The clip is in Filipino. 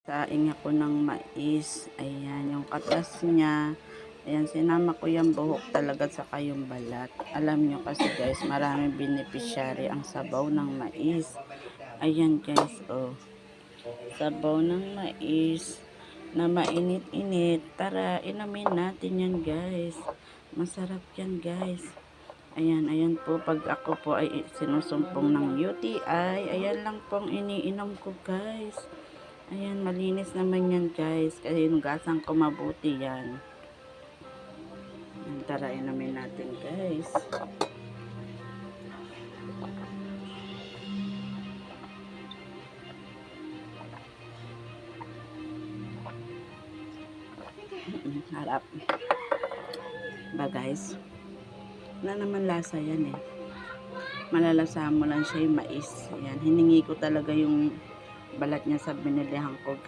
Saing ako ng mais. Ayan, yung katas niya. Ayan, sinama ko yung buhok talaga saka yung balat. Alam nyo kasi guys, maraming beneficiary ang sabaw ng mais. Ayan guys, oh. Sabaw ng mais na mainit-init. Tara, inumin natin yan guys. Masarap yan guys. Ayan, ayan po. Pag ako po ay sinusumpong ng UTI, ayan lang pong iniinom ko guys. Ayan, malinis naman yan guys. Kasi hinugasan ko mabuti yan. Ayan, tara, inumin natin guys. Harap. Ba guys? Wala naman lasa yan eh. Malalasahan mo lang siya yung mais. Ayan, hiningi ko talaga yung balat niya sa binilihan ko guys.